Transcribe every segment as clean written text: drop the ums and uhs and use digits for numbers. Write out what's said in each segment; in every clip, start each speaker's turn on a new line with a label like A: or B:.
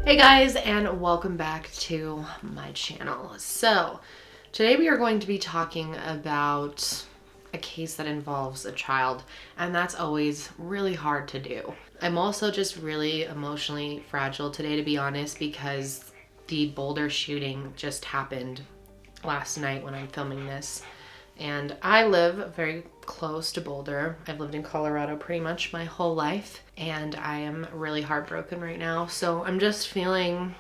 A: Hey guys, and welcome back to my channel. So today we are going to be talking about a case that involves a child, and that's always really hard to do. I'm also just really emotionally fragile today, to be honest, because the Boulder shooting just happened last night when I'm filming this. And I live very close to Boulder. I've lived in Colorado pretty much my whole life, and I am really heartbroken right now. So I'm just feeling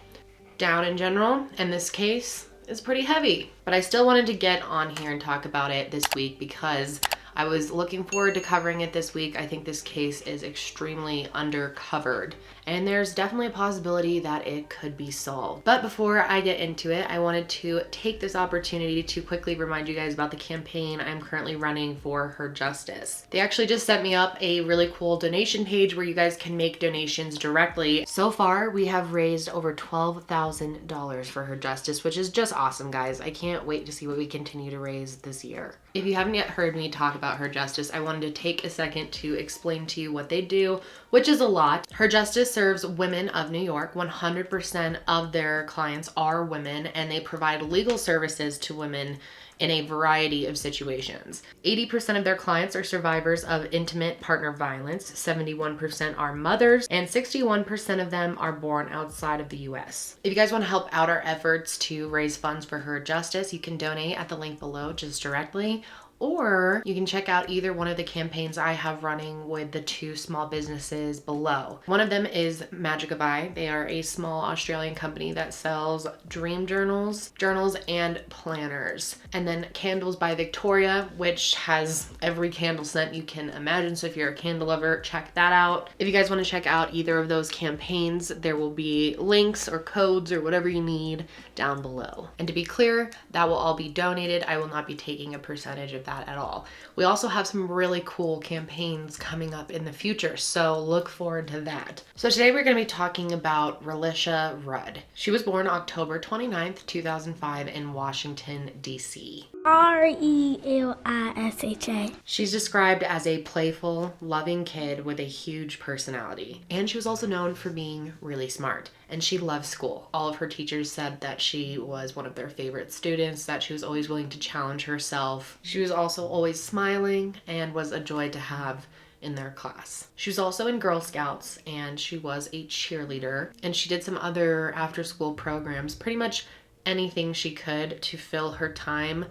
A: down in general, and this case is pretty heavy. But I still wanted to get on here and talk about it this week because I was looking forward to covering it this week. I think this case is extremely undercovered, and there's definitely a possibility that it could be solved. But before I get into it, I wanted to take this opportunity to quickly remind you guys about the campaign I'm currently running for her justice. They actually just set me up a really cool donation page where you guys can make donations directly. So far, we have raised over $12,000 for her justice, which is just awesome, guys. I can't wait to see what we continue to raise this year. If you haven't yet heard me talk about Her Justice, I wanted to take a second to explain to you what they do, which is a lot. Her Justice serves women of New York. 100% of their clients are women, and they provide legal services to women in a variety of situations. 80% of their clients are survivors of intimate partner violence, 71% are mothers, and 61% of them are born outside of the US. If you guys want to help out our efforts to raise funds for Her Justice, you can donate at the link below just directly, or you can check out either one of the campaigns I have running with the two small businesses below. One of them is Magic of Eye. They are a small Australian company that sells dream journals and planners. And then Candles by Victoria, which has every candle scent you can imagine. So if you're a candle lover, check that out. If you guys want to check out either of those campaigns, there will be links or codes or whatever you need down below. And to be clear, that will all be donated. I will not be taking a percentage of that at all. We also have some really cool campaigns coming up in the future, so look forward to that. So today we're going to be talking about Relisha Rudd. She was born October 29th, 2005 in Washington, D.C.
B: Relisha.
A: She's described as a playful, loving kid with a huge personality. And she was also known for being really smart. And she loved school. All of her teachers said that she was one of their favorite students, that she was always willing to challenge herself. She was also always smiling and was a joy to have in their class. She was also in Girl Scouts, and she was a cheerleader. And she did some other after-school programs, pretty much anything she could to fill her time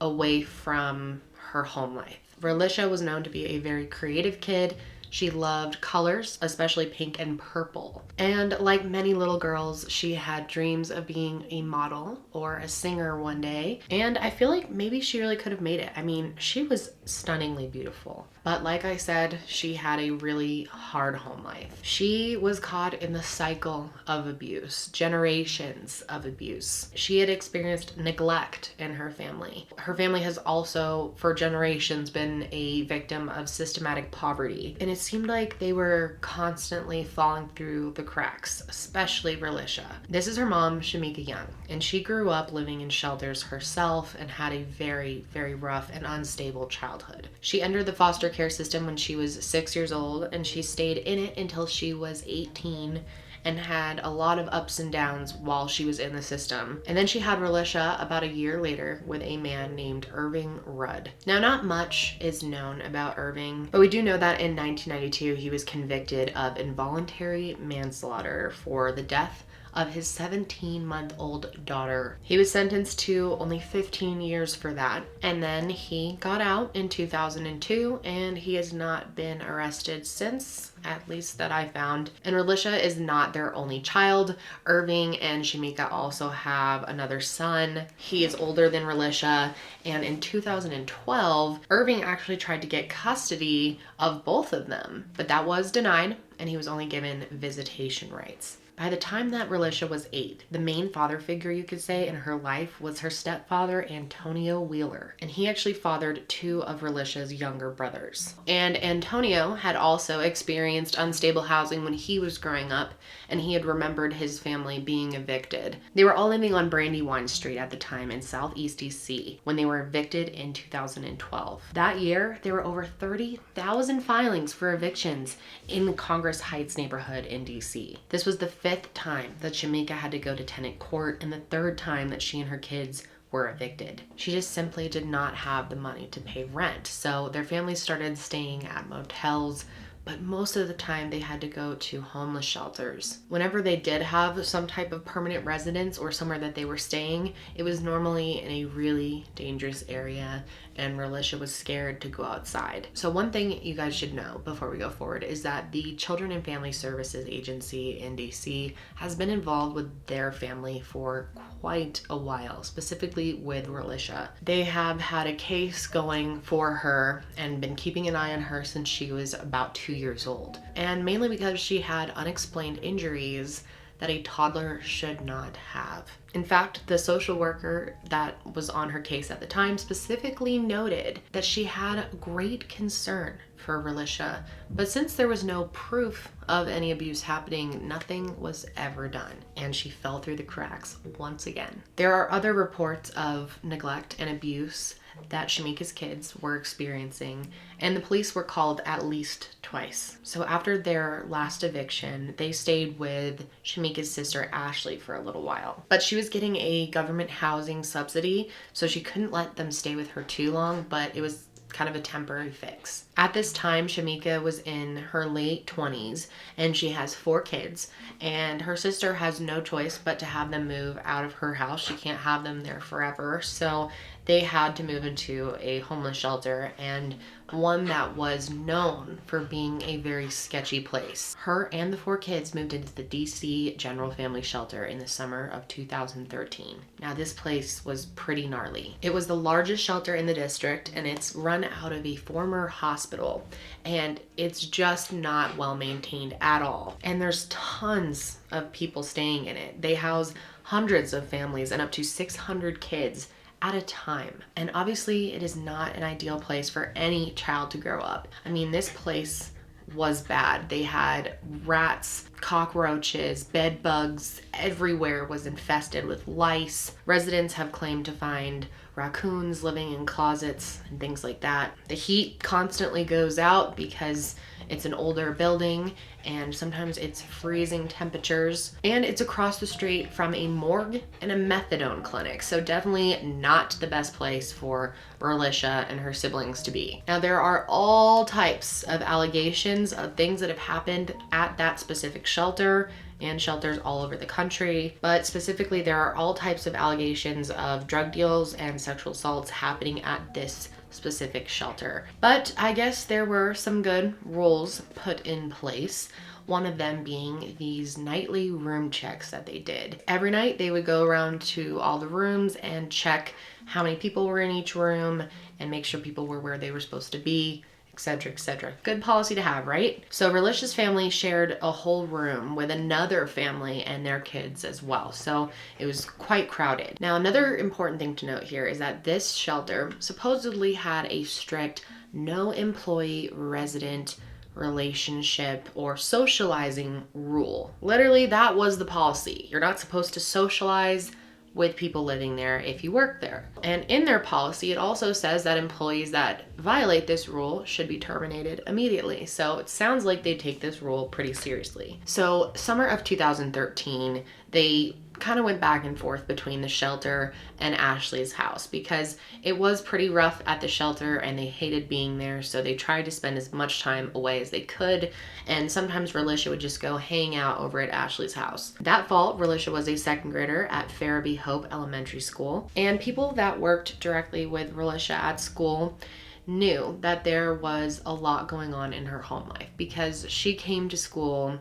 A: away from her home life. Relisha was known to be a very creative kid. She loved colors, especially pink and purple. And like many little girls, she had dreams of being a model or a singer one day. And I feel like maybe she really could have made it. I mean, she was stunningly beautiful. But like I said, she had a really hard home life. She was caught in the cycle of abuse, generations of abuse. She had experienced neglect in her family. Her family has also, for generations, been a victim of systematic poverty. And it seemed like they were constantly falling through the cracks, especially Relisha. This is her mom, Shamika Young, and she grew up living in shelters herself and had a very, very rough and unstable childhood. She entered the foster care system when she was 6 years old, and she stayed in it until she was 18 and had a lot of ups and downs while she was in the system. And then she had Relisha about a year later with a man named Irving Rudd. Now, not much is known about Irving, but we do know that in 1992 he was convicted of involuntary manslaughter for the death of his 17-month-old daughter. He was sentenced to only 15 years for that, and then he got out in 2002, and he has not been arrested since, at least that I found. And Relisha is not their only child. Irving and Shamika also have another son. He is older than Relisha, and in 2012, Irving actually tried to get custody of both of them, but that was denied, and he was only given visitation rights. By the time that Relisha was 8, the main father figure, you could say, in her life was her stepfather, Antonio Wheeler. And he actually fathered 2 of Relisha's younger brothers. And Antonio had also experienced unstable housing when he was growing up, and he had remembered his family being evicted. They were all living on Brandywine Street at the time in Southeast DC when they were evicted in 2012. That year, there were over 30,000 filings for evictions in the Congress Heights neighborhood in DC. This was the 5th fifth time that Shamika had to go to tenant court and the third time that she and her kids were evicted. She just simply did not have the money to pay rent. So their family started staying at motels, but most of the time they had to go to homeless shelters. Whenever they did have some type of permanent residence or somewhere that they were staying, it was normally in a really dangerous area, and Relisha was scared to go outside. So one thing you guys should know before we go forward is that the Children and Family Services Agency in DC has been involved with their family for quite a while, specifically with Relisha. They have had a case going for her and been keeping an eye on her since she was about 2 years old. And mainly because she had unexplained injuries that a toddler should not have. In fact, the social worker that was on her case at the time specifically noted that she had great concern for Relisha, but since there was no proof of any abuse happening, nothing was ever done, and she fell through the cracks once again. There are other reports of neglect and abuse that Shamika's kids were experiencing, and the police were called at least twice. So after their last eviction, they stayed with Shamika's sister Ashley for a little while. But she was getting a government housing subsidy, so she couldn't let them stay with her too long, but it was kind of a temporary fix. At this time, Shamika was in her late 20s and she has 4 kids, and her sister has no choice but to have them move out of her house. She can't have them there forever, so they had to move into a homeless shelter, and one that was known for being a very sketchy place. Her and the 4 kids moved into the DC General Family Shelter in the summer of 2013. Now, this place was pretty gnarly. It was the largest shelter in the district, and it's run out of a former hospital, and it's just not well maintained at all. And there's tons of people staying in it. They house hundreds of families and up to 600 kids at a time. And obviously it is not an ideal place for any child to grow up. I mean, this place was bad. They had rats, cockroaches, bed bugs, everywhere was infested with lice. Residents have claimed to find raccoons living in closets and things like that. The heat constantly goes out because it's an older building, and sometimes it's freezing temperatures. And it's across the street from a morgue and a methadone clinic, so definitely not the best place for Relisha and her siblings to be. Now, there are all types of allegations of things that have happened at that specific shelter and shelters all over the country, but specifically there are all types of allegations of drug deals and sexual assaults happening at this specific shelter. But I guess there were some good rules put in place. One of them being these nightly room checks that they did. Every night they would go around to all the rooms and check how many people were in each room and make sure people were where they were supposed to be, etc., etc. Good policy to have, right? So Relisha's family shared a whole room with another family and their kids as well, so it was quite crowded. Now, another important thing to note here is that this shelter supposedly had a strict no employee resident relationship or socializing rule. Literally, that was the policy. You're not supposed to socialize with people living there if you work there. And in their policy, it also says that employees that violate this rule should be terminated immediately. So it sounds like they take this rule pretty seriously. So summer of 2013, they kind of went back and forth between the shelter and Ashley's house because it was pretty rough at the shelter and they hated being there, so they tried to spend as much time away as they could, and sometimes Relisha would just go hang out over at Ashley's house. That fall, Relisha was a second grader at Farabee Hope Elementary School, and people that worked directly with Relisha at school knew that there was a lot going on in her home life because she came to school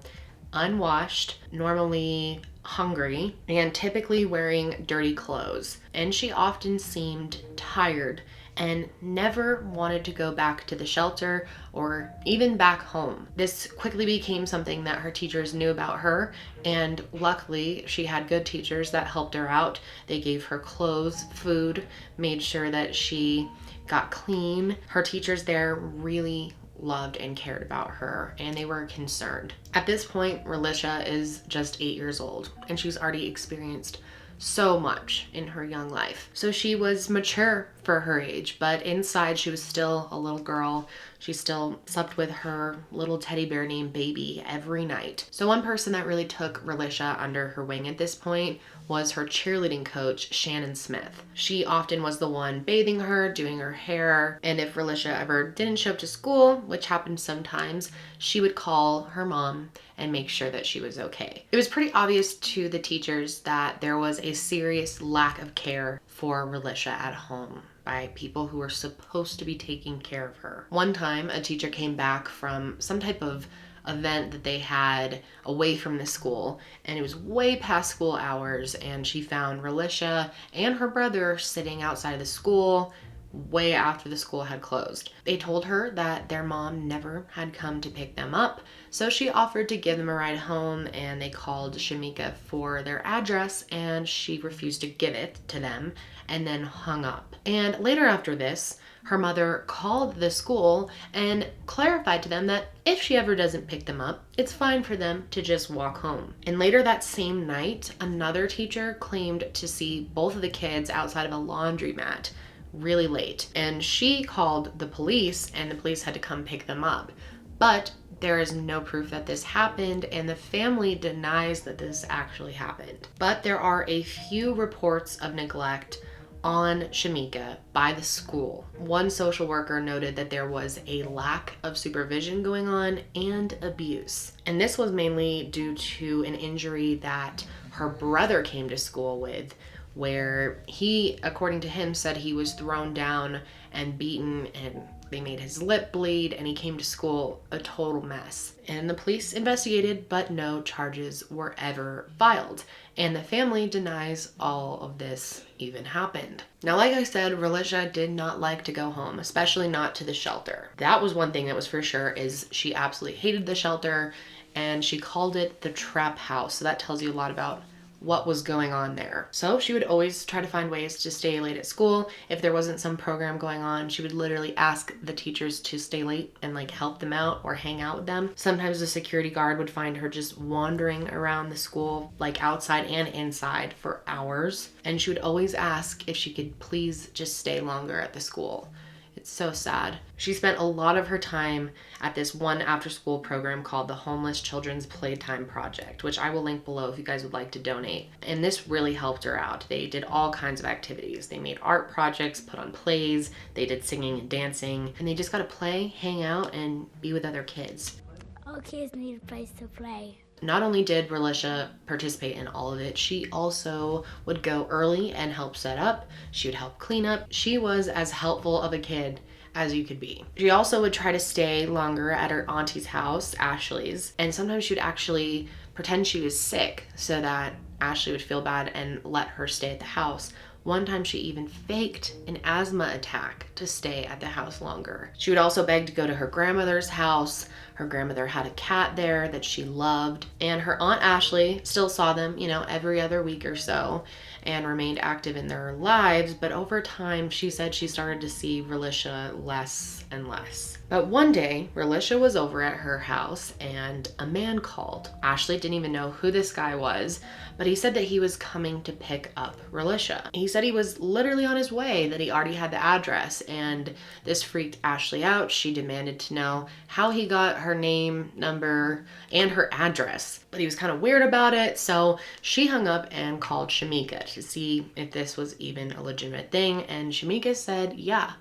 A: unwashed, normally hungry, and typically wearing dirty clothes. And she often seemed tired and never wanted to go back to the shelter or even back home. This quickly became something that her teachers knew about her, and luckily she had good teachers that helped her out. They gave her clothes, food, made sure that she got clean. Her teachers there really loved and cared about her, and they were concerned. At this point, Relisha is just 8 years old, and she's already experienced so much in her young life. So she was mature for her age, but inside she was still a little girl She still slept with her little teddy bear named Baby every night. So one person that really took Relisha under her wing at this point was her cheerleading coach, Shannon Smith. She often was the one bathing her, doing her hair, and if Relisha ever didn't show up to school, which happened sometimes, she would call her mom and make sure that she was okay. It was pretty obvious to the teachers that there was a serious lack of care for Relisha at home by people who were supposed to be taking care of her. One time, a teacher came back from some type of event that they had away from the school, and it was way past school hours, and she found Relisha and her brother sitting outside of the school way after the school had closed. They told her that their mom never had come to pick them up, so she offered to give them a ride home, and they called Shamika for their address, and she refused to give it to them and then hung up. And later after this, her mother called the school and clarified to them that if she ever doesn't pick them up, it's fine for them to just walk home. And later that same night, another teacher claimed to see both of the kids outside of a laundromat really late. And she called the police, and the police had to come pick them up. But there is no proof that this happened, and the family denies that this actually happened. But there are a few reports of neglect on Shamika by the school. One social worker noted that there was a lack of supervision going on and abuse. And this was mainly due to an injury that her brother came to school with, where he, according to him, said he was thrown down and beaten, and they made his lip bleed, and he came to school a total mess. And the police investigated, but no charges were ever filed. And the family denies all of this even happened. Now, like I said, Relisha did not like to go home, especially not to the shelter. That was one thing that was for sure, is she absolutely hated the shelter, and she called it the trap house. So that tells you a lot about what was going on there. So she would always try to find ways to stay late at school. If there wasn't some program going on, she would literally ask the teachers to stay late and like help them out or hang out with them. Sometimes the security guard would find her just wandering around the school, like outside and inside, for hours. And she would always ask if she could please just stay longer at the school. It's so sad. She spent a lot of her time at this one after-school program called the Homeless Children's Playtime Project, which I will link below if you guys would like to donate. And this really helped her out. They did all kinds of activities. They made art projects, put on plays, they did singing and dancing, and they just got to play, hang out, and be with other kids.
B: All kids need a place to play.
A: Not only did Relisha participate in all of it, she also would go early and help set up. She would help clean up. She was as helpful of a kid as you could be. She also would try to stay longer at her auntie's house, Ashley's, and sometimes she would actually pretend she was sick so that Ashley would feel bad and let her stay at the house. One time she even faked an asthma attack to stay at the house longer. She would also beg to go to her grandmother's house. Her grandmother had a cat there that she loved, and her Aunt Ashley still saw them, every other week or so, and remained active in their lives. But over time, she said she started to see Relisha less and less. But one day, Relisha was over at her house and a man called. Ashley didn't even know who this guy was, but he said that he was coming to pick up Relisha. He said he was literally on his way, that he already had the address, and this freaked Ashley out. She demanded to know how he got her name, number, and her address. But he was kind of weird about it, so she hung up and called Shamika to see if this was even a legitimate thing, and Shamika said, yeah,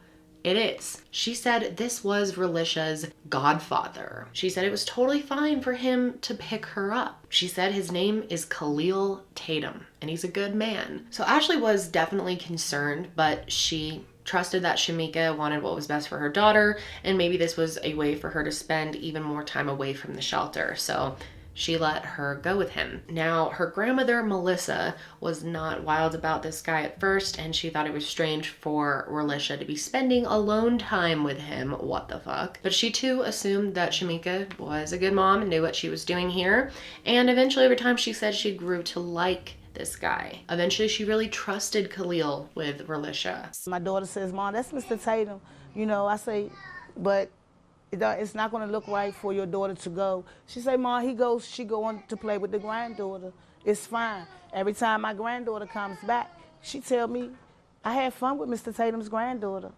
A: it is. She said this was Relisha's godfather. She said it was totally fine for him to pick her up. She said his name is Khalil Tatum, and he's a good man. So Ashley was definitely concerned, but she trusted that Shamika wanted what was best for her daughter, and maybe this was a way for her to spend even more time away from the shelter. So she let her go with him. Now, her grandmother, Melissa, was not wild about this guy at first, and she thought it was strange for Relisha to be spending alone time with him. What the fuck? But she too assumed that Shamika was a good mom and knew what she was doing here, and eventually over time she said she grew to like this guy. Eventually she really trusted Khalil with Relisha.
C: My daughter says, Mom, that's Mr. Tatum. I say, but it's not going to look right for your daughter to go. She say, Mom, she go on to play with the granddaughter. It's fine. Every time my granddaughter comes back, she tell me, I had fun with Mr. Tatum's granddaughter.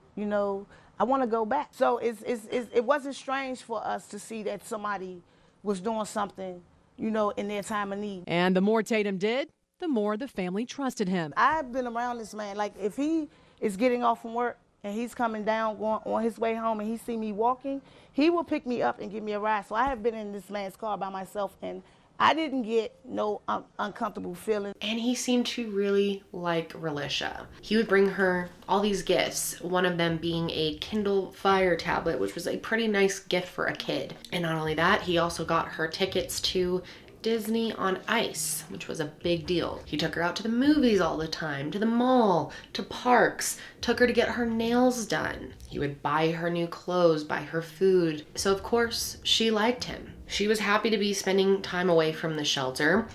C: I want to go back. So it wasn't strange for us to see that somebody was doing something, in their time of need.
D: And the more Tatum did, the more the family trusted him.
C: I've been around this man. Like, if he is getting off from work and he's coming down, going on his way home, and he see me walking, he will pick me up and give me a ride. So I have been in this man's car by myself, and I didn't get no uncomfortable feeling.
A: And he seemed to really like Relisha. He would bring her all these gifts, one of them being a Kindle Fire tablet, which was a pretty nice gift for a kid. And not only that, he also got her tickets to Disney on Ice, which was a big deal. He took her out to the movies all the time, to the mall, to parks, took her to get her nails done. He would buy her new clothes, buy her food. So of course, she liked him. She was happy to be spending time away from the shelter,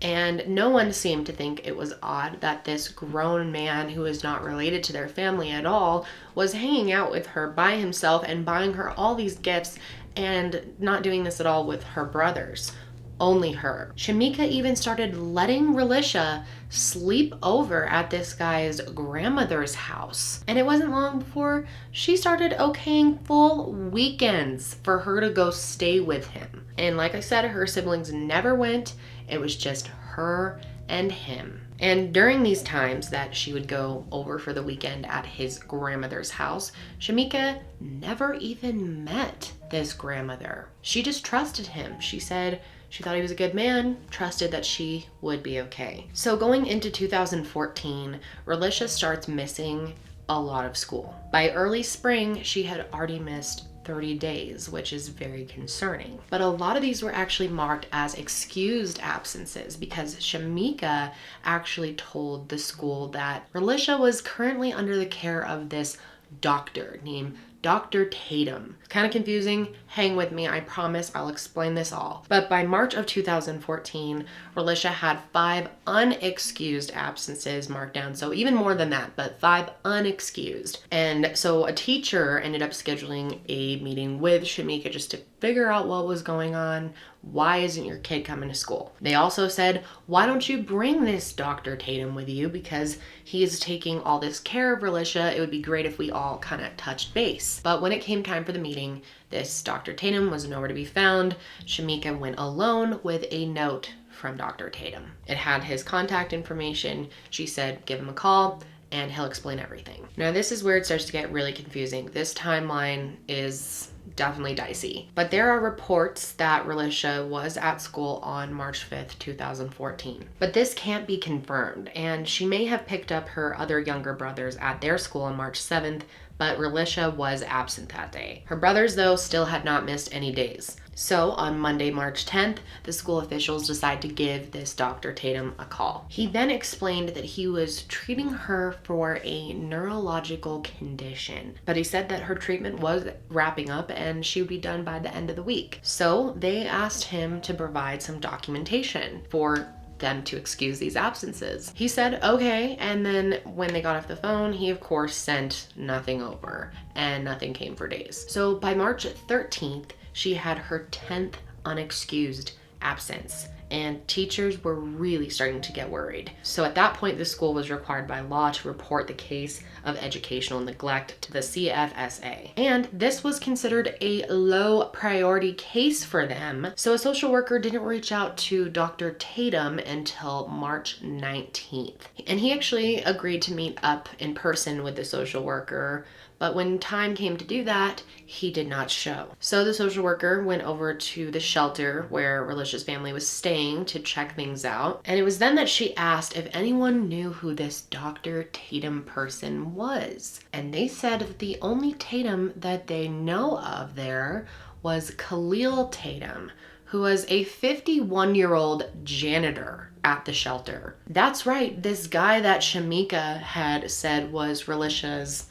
A: and no one seemed to think it was odd that this grown man who is not related to their family at all was hanging out with her by himself and buying her all these gifts and not doing this at all with her brothers. Only her. Shamika even started letting Relisha sleep over at this guy's grandmother's house. And it wasn't long before she started okaying full weekends for her to go stay with him. And like I said, her siblings never went. It was just her and him. And during these times that she would go over for the weekend at his grandmother's house, Shamika never even met this grandmother. She just trusted him. She said she thought he was a good man, trusted that she would be okay. So going into 2014, Relisha starts missing a lot of school. By early spring, she had already missed 30 days, which is very concerning. But a lot of these were actually marked as excused absences because Shamika actually told the school that Relisha was currently under the care of this doctor named Dr. Tatum. Kind of confusing. Hang with me. I promise I'll explain this all. But by March of 2014, Relisha had 5 unexcused absences marked down. So even more than that, but 5 unexcused. And so a teacher ended up scheduling a meeting with Shamika just to figure out what was going on. Why isn't your kid coming to school? They also said, why don't you bring this Dr. Tatum with you? Because he is taking all this care of Relisha. It would be great if we all kind of touched base. But when it came time for the meeting, this Dr. Tatum was nowhere to be found. Shamika went alone with a note from Dr. Tatum. It had his contact information. She said, give him a call and he'll explain everything. Now this is where it starts to get really confusing. This timeline is definitely dicey. But there are reports that Relisha was at school on March 5th, 2014. But this can't be confirmed, and she may have picked up her other younger brothers at their school on March 7th, but Relisha was absent that day. Her brothers, though, still had not missed any days. So on Monday, March 10th, the school officials decide to give this Dr. Tatum a call. He then explained that he was treating her for a neurological condition, but he said that her treatment was wrapping up and she would be done by the end of the week. So they asked him to provide some documentation for them to excuse these absences. He said, okay, and then when they got off the phone, he of course sent nothing over, and nothing came for days. So by March 13th, she had her 10th unexcused absence, and teachers were really starting to get worried. So at that point, the school was required by law to report the case of educational neglect to the CFSA. And this was considered a low priority case for them. So a social worker didn't reach out to Dr. Tatum until March 19th. And he actually agreed to meet up in person with the social worker, but when time came to do that, he did not show. So the social worker went over to the shelter where Relisha's family was staying to check things out. And it was then that she asked if anyone knew who this Dr. Tatum person was. And they said that the only Tatum that they know of there was Khalil Tatum, who was a 51-year-old janitor at the shelter. That's right, this guy that Shamika had said was Relisha's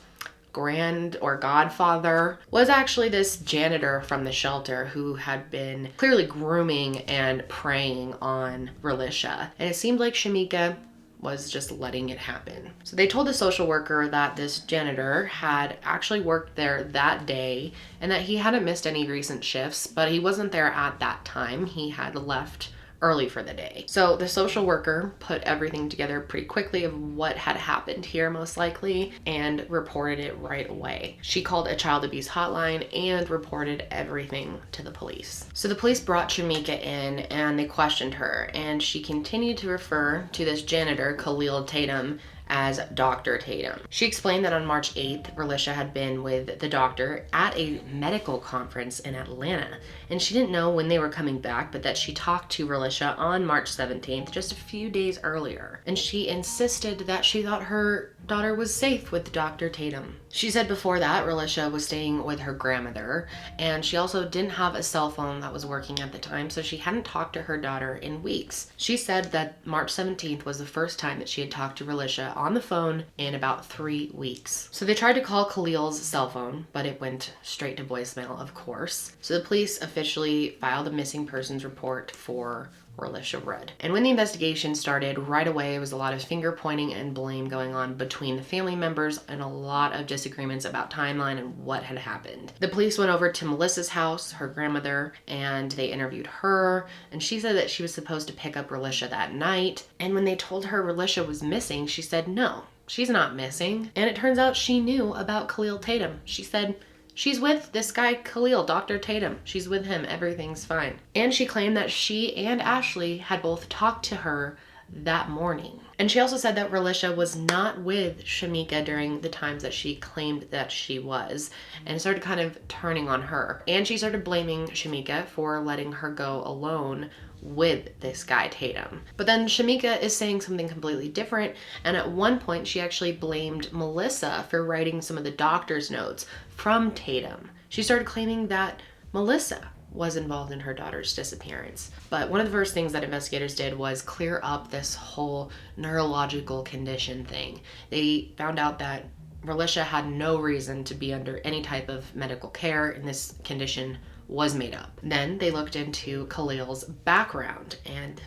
A: grand or godfather was actually this janitor from the shelter who had been clearly grooming and preying on Relisha. And it seemed like Shamika was just letting it happen. So they told the social worker that this janitor had actually worked there that day and that he hadn't missed any recent shifts, but he wasn't there at that time. He had left early for the day. So the social worker put everything together pretty quickly of what had happened here most likely and reported it right away. She called a child abuse hotline and reported everything to the police. So the police brought Shamika in and they questioned her, and she continued to refer to this janitor, Khalil Tatum, as Dr. Tatum. She explained that on March 8th, Relisha had been with the doctor at a medical conference in Atlanta, and she didn't know when they were coming back, but that she talked to Relisha on March 17th, just a few days earlier, and she insisted that she thought her daughter was safe with Dr. Tatum. She said before that, Relisha was staying with her grandmother, and she also didn't have a cell phone that was working at the time, so she hadn't talked to her daughter in weeks. She said that March 17th was the first time that she had talked to Relisha on the phone in about 3 weeks. So they tried to call Khalil's cell phone, but it went straight to voicemail, of course. So the police officially filed a missing persons report for Relisha Rudd. And when the investigation started, right away, it was a lot of finger pointing and blame going on between the family members and a lot of disagreements about timeline and what had happened. The police went over to Melissa's house, her grandmother, and they interviewed her, and she said that she was supposed to pick up Relisha that night. And when they told her Relisha was missing, she said no, she's not missing. And it turns out she knew about Khalil Tatum. She said, she's with this guy, Khalil, Dr. Tatum. She's with him. Everything's fine. And she claimed that she and Ashley had both talked to her that morning. And she also said that Relisha was not with Shamika during the times that she claimed that she was, and started kind of turning on her. And she started blaming Shamika for letting her go alone with this guy Tatum. But then Shamika is saying something completely different, and at one point she actually blamed Melissa for writing some of the doctor's notes from Tatum. She started claiming that Melissa was involved in her daughter's disappearance. But one of the first things that investigators did was clear up this whole neurological condition thing. They found out that Relisha had no reason to be under any type of medical care, and this condition was made up. Then they looked into Khalil's background, and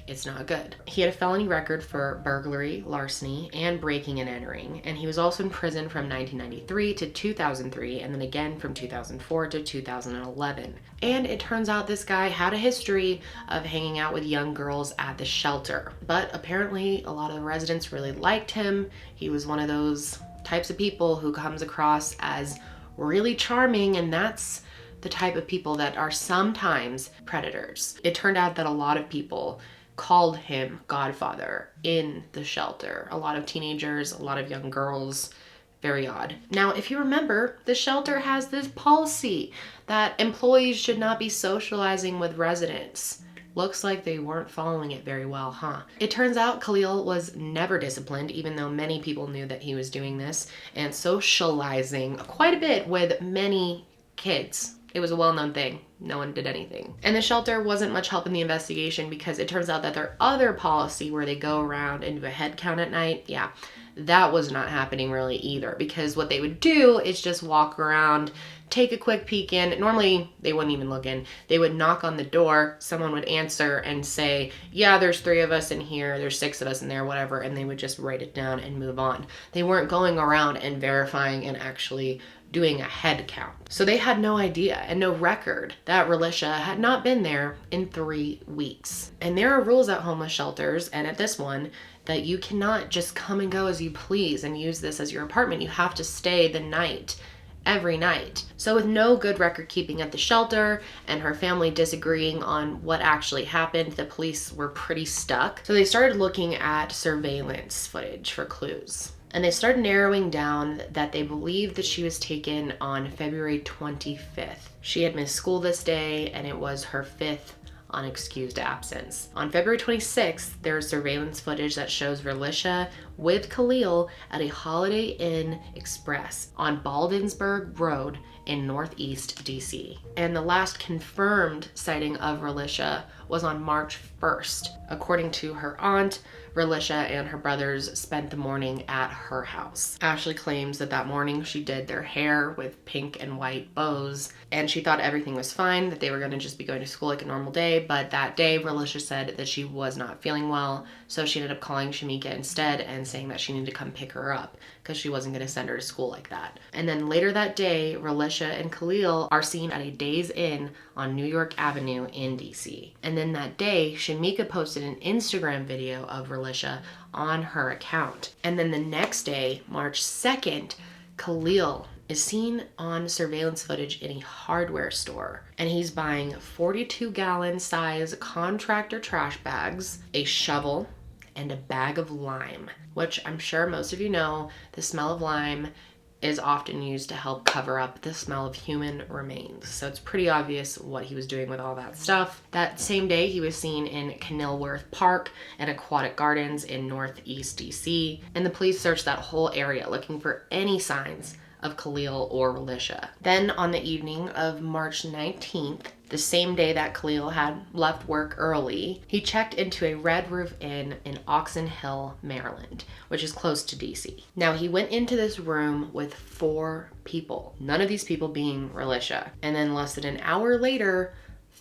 A: it's not good. He had a felony record for burglary, larceny, and breaking and entering, and he was also in prison from 1993 to 2003, and then again from 2004 to 2011. And it turns out this guy had a history of hanging out with young girls at the shelter, but apparently a lot of the residents really liked him. He was one of those types of people who comes across as really charming, and that's the type of people that are sometimes predators. It turned out that a lot of people called him Godfather in the shelter. A lot of teenagers, a lot of young girls. Very odd. Now, if you remember, the shelter has this policy that employees should not be socializing with residents. Looks like they weren't following it very well, huh? It turns out Khalil was never disciplined, even though many people knew that he was doing this, and socializing quite a bit with many kids. It was a well-known thing. No one did anything. And the shelter wasn't much help in the investigation because it turns out that their other policy where they go around and do a head count at night, yeah, that was not happening really either, because what they would do is just walk around, take a quick peek in. Normally, they wouldn't even look in. They would knock on the door, someone would answer and say, yeah, there's 3 of us in here, there's 6 of us in there, whatever, and they would just write it down and move on. They weren't going around and verifying and actually doing a head count. So they had no idea and no record that Relisha had not been there in 3 weeks. And there are rules at homeless shelters, and at this one, that you cannot just come and go as you please and use this as your apartment. You have to stay the night, every night. So with no good record keeping at the shelter and her family disagreeing on what actually happened, the police were pretty stuck. So they started looking at surveillance footage for clues. And they started narrowing down that they believed that she was taken on February 25th. She had missed school this day, and it was her 5th unexcused absence. On February 26th, there's surveillance footage that shows Relisha with Khalil at a Holiday Inn Express on Baldensburg Road in Northeast DC. And the last confirmed sighting of Relisha was on March 1st. According to her aunt, Relisha and her brothers spent the morning at her house. Ashley claims that that morning she did their hair with pink and white bows, and she thought everything was fine, that they were going to just be going to school like a normal day. But that day, Relisha said that she was not feeling well, so she ended up calling Shamika instead and saying that she needed to come pick her up because she wasn't going to send her to school like that. And then later that day, Relisha Relisha and Khalil are seen at a Days Inn on New York Avenue in DC. And then that day, Shamika posted an Instagram video of Relisha on her account. And then the next day, March 2nd, Khalil is seen on surveillance footage in a hardware store, and he's buying 42-gallon size contractor trash bags, a shovel, and a bag of lime, which I'm sure most of you know, the smell of lime is often used to help cover up the smell of human remains. So it's pretty obvious what he was doing with all that stuff. That same day, he was seen in Kenilworth Park and Aquatic Gardens in Northeast DC, and the police searched that whole area looking for any signs of Khalil or Relisha. Then on the evening of March 19th, the same day that Khalil had left work early, he checked into a Red Roof Inn in Oxon Hill, Maryland, which is close to DC. Now, he went into this room with 4 people, none of these people being Relisha. And then less than an hour later,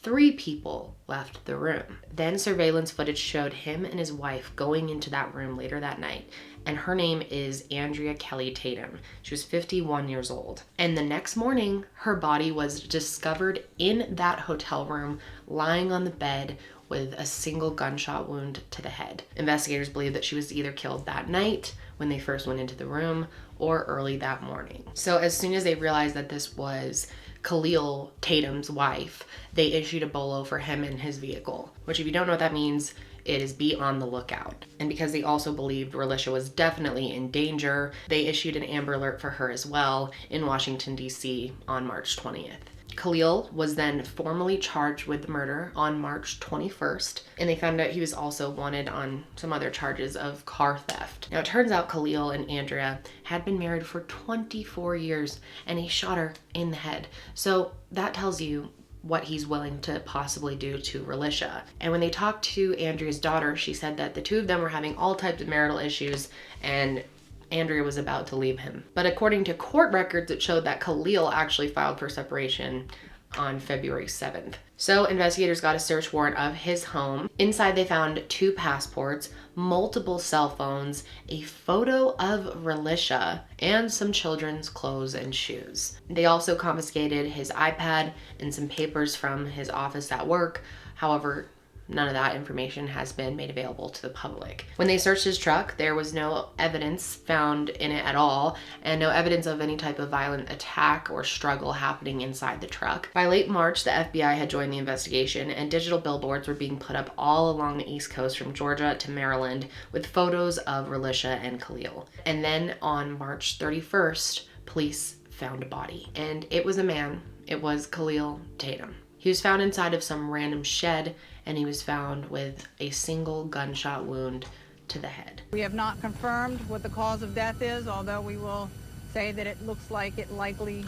A: 3 people left the room. Then surveillance footage showed him and his wife going into that room later that night, and her name is Andrea Kelly Tatum. She was 51 years old. And the next morning, her body was discovered in that hotel room, lying on the bed with a single gunshot wound to the head. Investigators believe that she was either killed that night when they first went into the room or early that morning. So as soon as they realized that this was Khalil Tatum's wife, they issued a bolo for him and his vehicle, which, if you don't know what that means, it is be on the lookout. And because they also believed Relisha was definitely in danger, they issued an Amber Alert for her as well in Washington, D.C. on March 20th. Khalil was then formally charged with the murder on March 21st, and they found out he was also wanted on some other charges of car theft. Now, it turns out Khalil and Andrea had been married for 24 years, and he shot her in the head. So that tells you what he's willing to possibly do to Relisha. And when they talked to Andrea's daughter, she said that the two of them were having all types of marital issues, and Andrea was about to leave him. But according to court records, it showed that Khalil actually filed for separation on February 7th. So investigators got a search warrant of his home. Inside they found 2 passports, multiple cell phones, a photo of Relisha, and some children's clothes and shoes. They also confiscated his iPad and some papers from his office at work. However, none of that information has been made available to the public. When they searched his truck, there was no evidence found in it at all, and no evidence of any type of violent attack or struggle happening inside the truck. By late March, the FBI had joined the investigation, and digital billboards were being put up all along the East Coast from Georgia to Maryland with photos of Relisha and Khalil. And then on March 31st, police found a body, and it was a man. It was Khalil Tatum. He was found inside of some random shed, and he was found with a single gunshot wound to the head.
E: We have not confirmed what the cause of death is, although we will say that it looks like it likely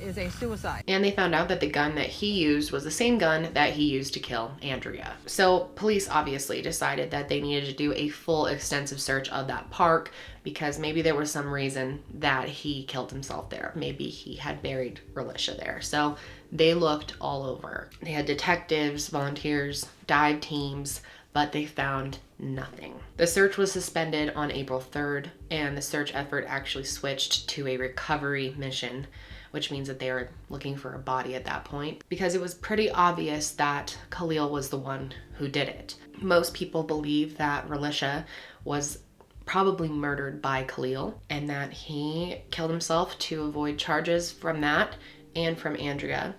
E: is a suicide.
A: And they found out that the gun that he used was the same gun that he used to kill Andrea. So police obviously decided that they needed to do a full extensive search of that park, because maybe there was some reason that he killed himself there. Maybe he had buried Relisha there. So they looked all over. They had detectives, volunteers, dive teams, but they found nothing. The search was suspended on April 3rd, and the search effort actually switched to a recovery mission, which means that they were looking for a body at that point, because it was pretty obvious that Khalil was the one who did it. Most people believe that Relisha was probably murdered by Khalil, and that he killed himself to avoid charges from that and from Andrea.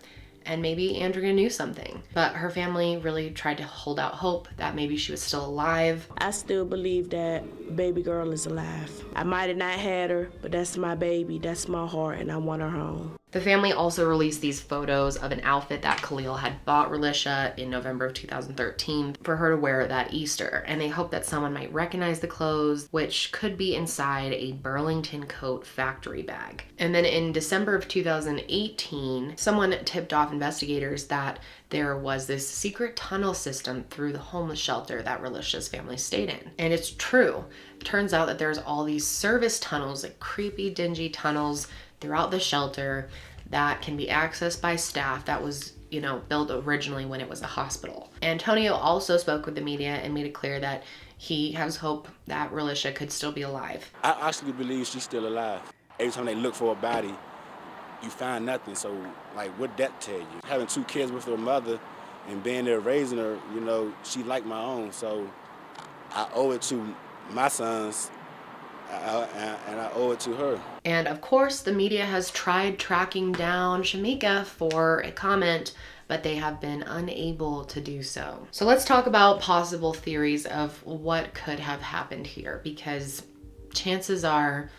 A: And maybe Andrea knew something, but her family really tried to hold out hope that maybe she was still alive.
F: I still believe that baby girl is alive. I might have not had her, but that's my baby, that's my heart, and I want her home.
A: The family also released these photos of an outfit that Khalil had bought Relisha in November of 2013 for her to wear that Easter, and they hope that someone might recognize the clothes, which could be inside a Burlington coat factory bag. And then in December of 2018, someone tipped off investigators that there was this secret tunnel system through the homeless shelter that Relisha's family stayed in. And it's true. It turns out that there's all these service tunnels, like creepy, dingy tunnels throughout the shelter that can be accessed by staff that was, built originally when it was a hospital. Antonio also spoke with the media and made it clear that he has hope that Relisha could still be alive.
G: I actually believe she's still alive. Every time they look for a body, you find nothing. So, like, what that tell you? Having 2 kids with her mother and being there raising her, you know, she like my own. So I owe it to my sons, and I owe it to her.
A: And of course, the media has tried tracking down Shamika for a comment, but they have been unable to do so. So let's talk about possible theories of what could have happened here, because chances are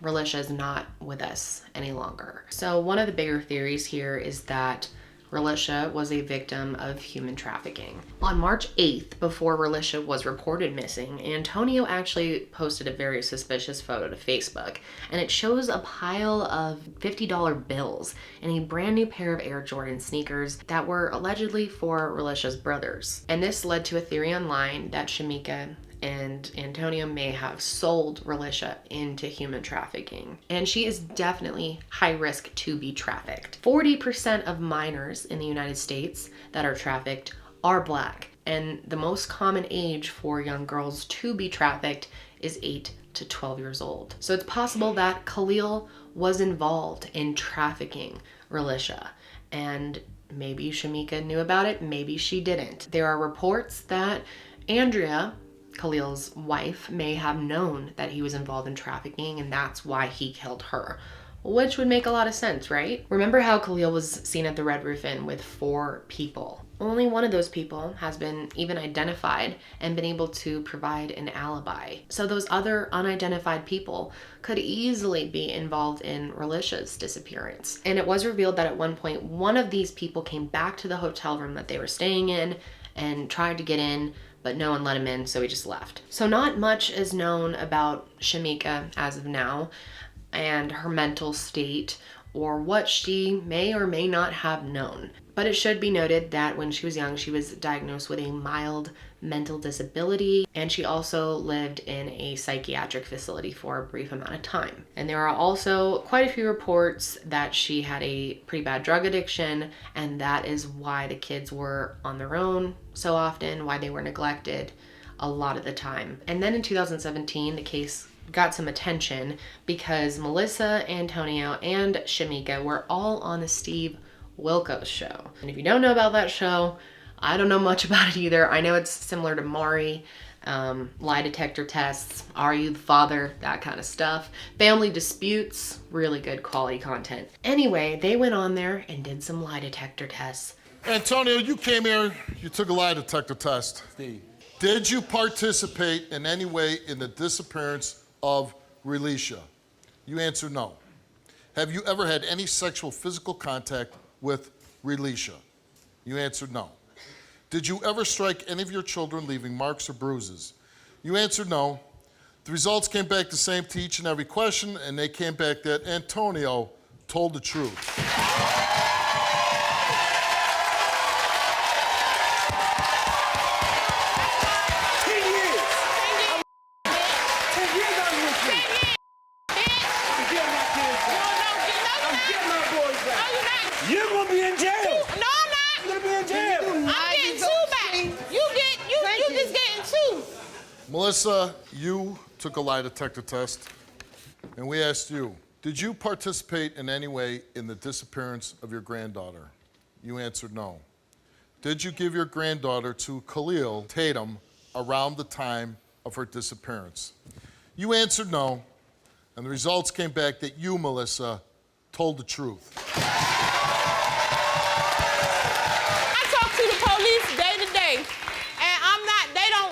A: Relisha is not with us any longer. So one of the bigger theories here is that Relisha was a victim of human trafficking. On March 8th, before Relisha was reported missing, Antonio actually posted a very suspicious photo to Facebook, and it shows a pile of $50 bills and a brand new pair of Air Jordan sneakers that were allegedly for Relisha's brothers. And this led to a theory online that Shamika and Antonio may have sold Relisha into human trafficking. And she is definitely high risk to be trafficked. 40% of minors in the United States that are trafficked are Black. And the most common age for young girls to be trafficked is 8 to 12 years old. So it's possible that Khalil was involved in trafficking Relisha. And maybe Shamika knew about it, maybe she didn't. There are reports that Andrea, Khalil's wife, may have known that he was involved in trafficking, and that's why he killed her, which would make a lot of sense, right? Remember how Khalil was seen at the Red Roof Inn with 4 people. Only one of those people has been even identified and been able to provide an alibi. So those other unidentified people could easily be involved in Relisha's disappearance. And it was revealed that at one point, one of these people came back to the hotel room that they were staying in and tried to get in, but no one let him in, so he just left. So not much is known about Shamika as of now and her mental state or what she may or may not have known. But it should be noted that when she was young, she was diagnosed with a mild mental disability, and she also lived in a psychiatric facility for a brief amount of time. And there are also quite a few reports that she had a pretty bad drug addiction, and that is why the kids were on their own so often, why they were neglected a lot of the time. And then in 2017, the case got some attention because Melissa, Antonio, and Shamika were all on the Steve Wilkos show. And if you don't know about that show, I don't know much about it either. I know it's similar to Maury, lie detector tests, are you the father, that kind of stuff. Family disputes, really good quality content. Anyway, they went on there and did some lie detector tests.
H: Antonio, you came here, you took a lie detector test.
G: Steve.
H: Did you participate in any way in the disappearance of Relisha? You answered no. Have you ever had any sexual physical contact with Relisha? You answered no. Did you ever strike any of your children, leaving marks or bruises? You answered no. The results came back the same to each and every question, and they came back that Antonio told the truth.
I: You're gonna be in jail.
J: No, I'm not.
I: You're gonna be in jail.
J: I'm getting 2 back. You just getting 2.
H: Melissa, you took a lie detector test, and we asked you, did you participate in any way in the disappearance of your granddaughter? You answered no. Did you give your granddaughter to Khalil, Tatum, around the time of her disappearance? You answered no, and the results came back that you, Melissa, told the truth.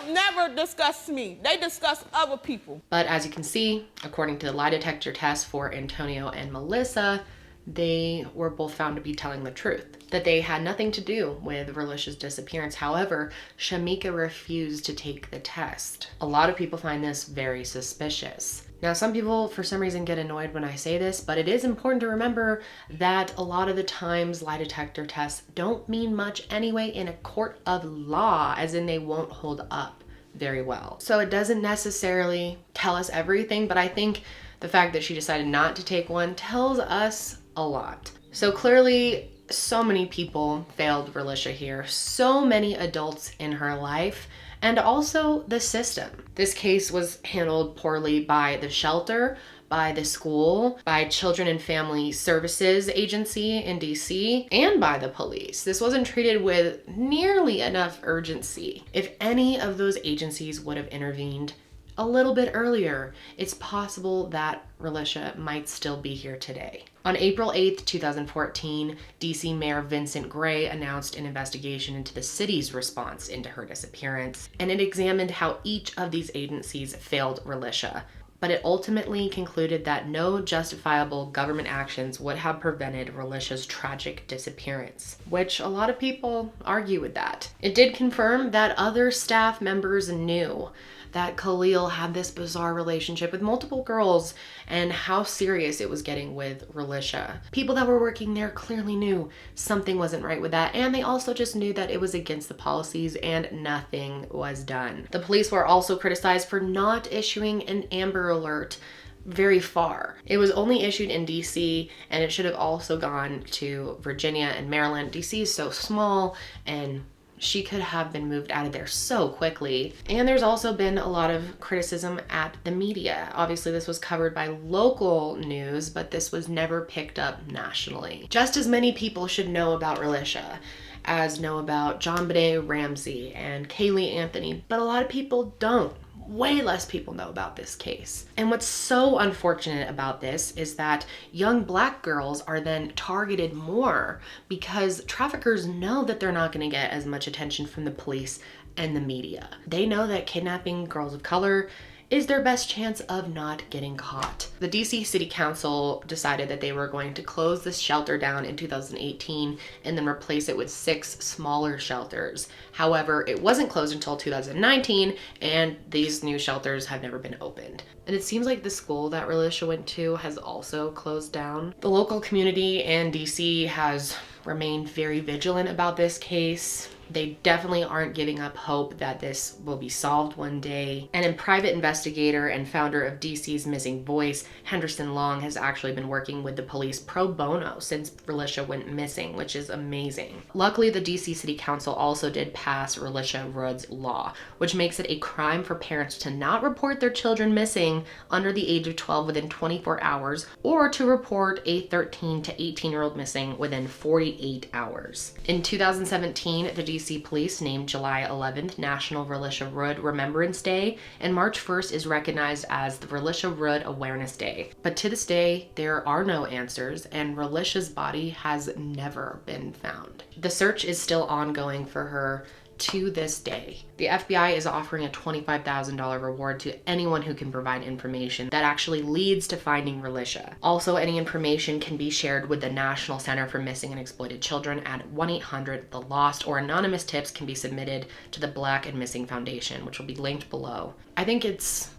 J: Never discuss me. They discuss other people.
A: But as you can see, according to the lie detector test for Antonio and Melissa, they were both found to be telling the truth, that they had nothing to do with Relisha's disappearance. However, Shamika refused to take the test. A lot of people find this very suspicious. Now, some people, for some reason, get annoyed when I say this, but it is important to remember that a lot of the times lie detector tests don't mean much anyway in a court of law, as in they won't hold up very well. So it doesn't necessarily tell us everything, but I think the fact that she decided not to take one tells us a lot. So clearly, so many people failed Relisha here, so many adults in her life, and also the system. This case was handled poorly by the shelter, by the school, by Children and Family Services Agency in DC, and by the police. This wasn't treated with nearly enough urgency. If any of those agencies would have intervened a little bit earlier, it's possible that Relisha might still be here today. On April 8th, 2014, DC Mayor Vincent Gray announced an investigation into the city's response into her disappearance, and it examined how each of these agencies failed Relisha. But it ultimately concluded that no justifiable government actions would have prevented Relisha's tragic disappearance, which a lot of people argue with that. It did confirm that other staff members knew that Khalil had this bizarre relationship with multiple girls and how serious it was getting with Relisha. People that were working there clearly knew something wasn't right with that, and they also just knew that it was against the policies and nothing was done. The police were also criticized for not issuing an Amber Alert very far. It was only issued in DC, and it should have also gone to Virginia and Maryland. DC is so small, and she could have been moved out of there so quickly. And there's also been a lot of criticism at the media. Obviously, this was covered by local news, but this was never picked up nationally. Just as many people should know about Relisha as know about JonBenet Ramsey and Kaylee Anthony, but a lot of people don't. Way less people know about this case. And what's so unfortunate about this is that young Black girls are then targeted more because traffickers know that they're not going to get as much attention from the police and the media. They know that kidnapping girls of color is their best chance of not getting caught. The DC City Council decided that they were going to close this shelter down in 2018 and then replace it with 6 smaller shelters. However, it wasn't closed until 2019, and these new shelters have never been opened. And it seems like the school that Relisha went to has also closed down. The local community in DC has remained very vigilant about this case. They definitely aren't giving up hope that this will be solved one day. And a private investigator and founder of DC's Missing Voice, Henderson Long, has actually been working with the police pro bono since Relisha went missing, which is amazing. Luckily, the DC City Council also did pass Relisha Rudd's Law, which makes it a crime for parents to not report their children missing under the age of 12 within 24 hours, or to report a 13 to 18-year-old missing within 48 hours. In 2017, the DC Police named July 11th National Relisha Rudd Remembrance Day, and March 1st is recognized as the Relisha Rudd Awareness Day. But to this day, there are no answers, and Relisha's body has never been found. The search is still ongoing for her to this day. The FBI is offering a $25,000 reward to anyone who can provide information that actually leads to finding Relisha. Also, any information can be shared with the National Center for Missing and Exploited Children at 1-800-THE-LOST, or anonymous tips can be submitted to the Black and Missing Foundation, which will be linked below. I think it's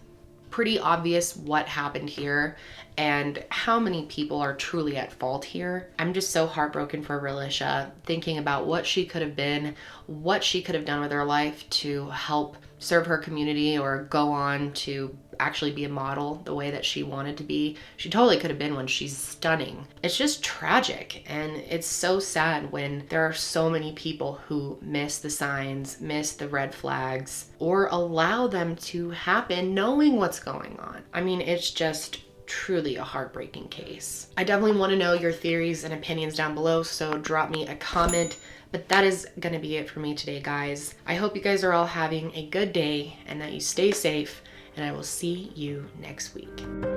A: pretty obvious what happened here and how many people are truly at fault here. I'm just so heartbroken for Relisha, thinking about what she could have been, what she could have done with her life to help serve her community or go on to actually be a model the way that she wanted to be. She totally could have been one. She's stunning. It's just tragic, and it's so sad when there are so many people who miss the signs, miss the red flags, or allow them to happen knowing what's going on. I mean, it's just truly a heartbreaking case. I definitely want to know your theories and opinions down below, so drop me a comment. But that is gonna be it for me today, guys. I hope you guys are all having a good day and that you stay safe, and I will see you next week.